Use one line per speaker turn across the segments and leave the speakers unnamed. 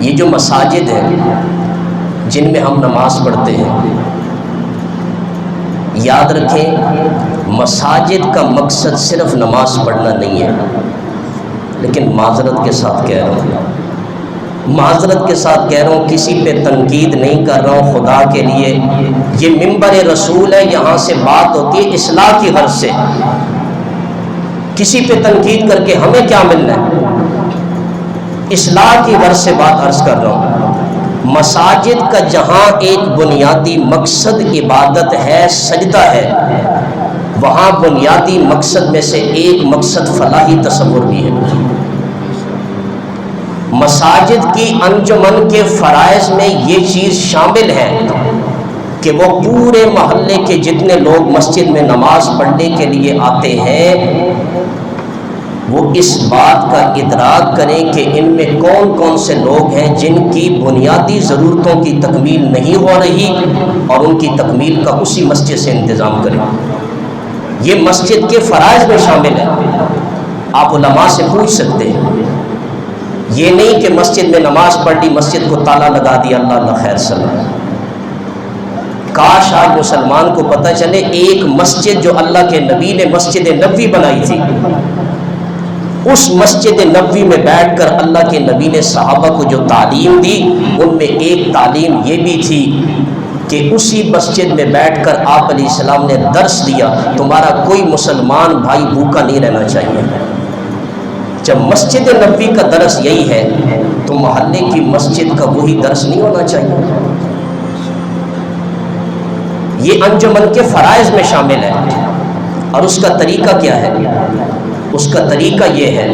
یہ جو مساجد ہیں جن میں ہم نماز پڑھتے ہیں، یاد رکھیں مساجد کا مقصد صرف نماز پڑھنا نہیں ہے، لیکن معذرت کے ساتھ کہہ رہا ہوں، معذرت کے ساتھ کہہ رہا ہوں، کسی پہ تنقید نہیں کر رہا ہوں، خدا کے لیے یہ منبر رسول ہے، یہاں سے بات ہوتی ہے اصلاح کی غرض سے، کسی پہ تنقید کر کے ہمیں کیا ملنا ہے، اصلاح کی غرض سے بات عرض کر رہا ہوں۔ مساجد کا جہاں ایک بنیادی مقصد عبادت ہے، سجدہ ہے، وہاں بنیادی مقصد میں سے ایک مقصد فلاحی تصور بھی ہے۔ مساجد کی انجمن کے فرائض میں یہ چیز شامل ہے کہ وہ پورے محلے کے جتنے لوگ مسجد میں نماز پڑھنے کے لیے آتے ہیں وہ اس بات کا ادراک کریں کہ ان میں کون کون سے لوگ ہیں جن کی بنیادی ضرورتوں کی تکمیل نہیں ہو رہی، اور ان کی تکمیل کا اسی مسجد سے انتظام کریں۔ یہ مسجد کے فرائض میں شامل ہے، آپ علماء سے پوچھ سکتے ہیں۔ یہ نہیں کہ مسجد میں نماز پڑھ لی، مسجد کو تالا لگا دیا، اللہ اللہ خیر سلام۔ کاش آج مسلمان کو پتہ چلے ایک مسجد جو اللہ کے نبی نے مسجد نبوی بنائی تھی، اس مسجد نبوی میں بیٹھ کر اللہ کے نبی نے صحابہ کو جو تعلیم دی، ان میں ایک تعلیم یہ بھی تھی کہ اسی مسجد میں بیٹھ کر آپ علیہ السلام نے درس دیا، تمہارا کوئی مسلمان بھائی بھوکا نہیں رہنا چاہیے۔ جب مسجد نبوی کا درس یہی ہے تو محلے کی مسجد کا وہی درس نہیں ہونا چاہیے؟ یہ انجمن کے فرائض میں شامل ہے، اور اس کا طریقہ کیا ہے؟ اس کا طریقہ یہ ہے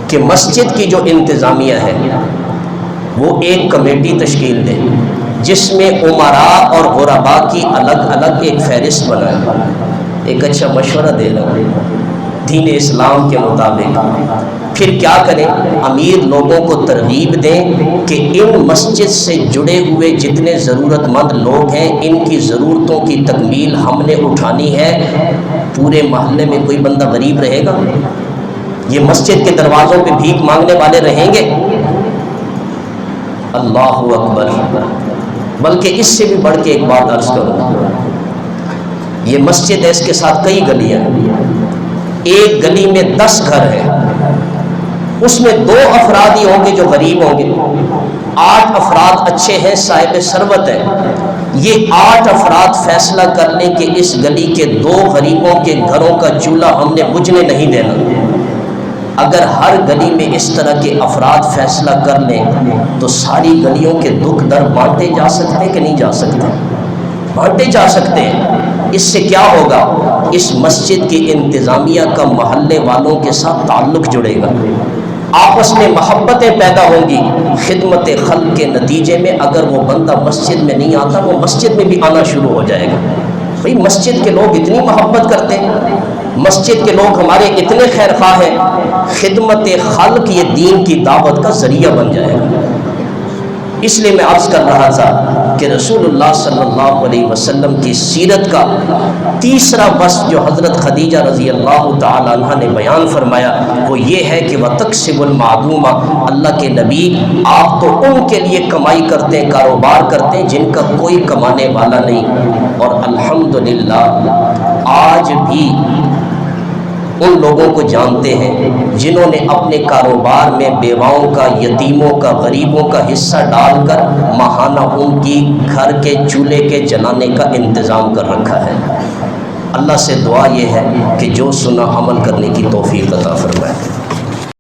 کہ مسجد کی جو انتظامیہ ہے وہ ایک کمیٹی تشکیل دے، جس میں امراء اور غرباء کی الگ الگ ایک فہرست بنائے، ایک اچھا مشورہ دے لو دین اسلام کے مطابق۔ پھر کیا کریں؟ امیر لوگوں کو ترغیب دیں کہ ان مسجد سے جڑے ہوئے جتنے ضرورت مند لوگ ہیں ان کی ضرورتوں کی تکمیل ہم نے اٹھانی ہے۔ پورے محلے میں کوئی بندہ غریب رہے گا؟ یہ مسجد کے دروازوں پہ بھیک مانگنے والے رہیں گے؟ اللہ اکبر۔ بلکہ اس سے بھی بڑھ کے ایک بات عرض کروں، یہ مسجد ہے، اس کے ساتھ کئی گلیاں، ایک گلی میں 10 گھر ہیں، اس میں 2 افراد ہی ہوں گے جو غریب ہوں گے، 8 افراد اچھے ہیں، صاحب ثروت ہیں۔ یہ 8 افراد فیصلہ کر لیں کہ اس گلی کے 2 غریبوں کے گھروں کا چولہا ہم نے بجھنے نہیں دینا۔ اگر ہر گلی میں اس طرح کے افراد فیصلہ کر لیں تو ساری گلیوں کے دکھ درد بانٹے جا سکتے ہیں کہ نہیں جا سکتے؟ بانٹے جا سکتے ہیں۔ اس سے کیا ہوگا؟ اس مسجد کی انتظامیہ کا محلے والوں کے ساتھ تعلق جڑے گا، آپس میں محبتیں پیدا ہوں گی۔ خدمت خلق کے نتیجے میں اگر وہ بندہ مسجد میں نہیں آتا وہ مسجد میں بھی آنا شروع ہو جائے گا۔ بھئی مسجد کے لوگ اتنی محبت کرتے ہیں، مسجد کے لوگ ہمارے اتنے خیر خواہ ہیں، خدمت خلق یہ دین کی دعوت کا ذریعہ بن جائے گا۔ اس لیے میں عرض کر رہا تھا کہ رسول اللہ صلی اللہ علیہ وسلم کی سیرت کا تیسرا وصف جو حضرت خدیجہ رضی اللہ تعالی عنہ نے بیان فرمایا وہ یہ ہے کہ وَتَكْسِبُ الْمَعْدُومَ، اللہ کے نبی آپ تو ان کے لیے کمائی کرتے ہیں، کاروبار کرتے ہیں جن کا کوئی کمانے والا نہیں، اور الحمدللہ آج بھی ان لوگوں کو جانتے ہیں جنہوں نے اپنے کاروبار میں بیواؤں کا، یتیموں کا، غریبوں کا حصہ ڈال کر ماہانہ ان کی گھر کے چولہے کے جلانے کا انتظام کر رکھا ہے۔ اللہ سے دعا یہ ہے کہ جو سنا عمل کرنے کی توفیق عطا فرمائے۔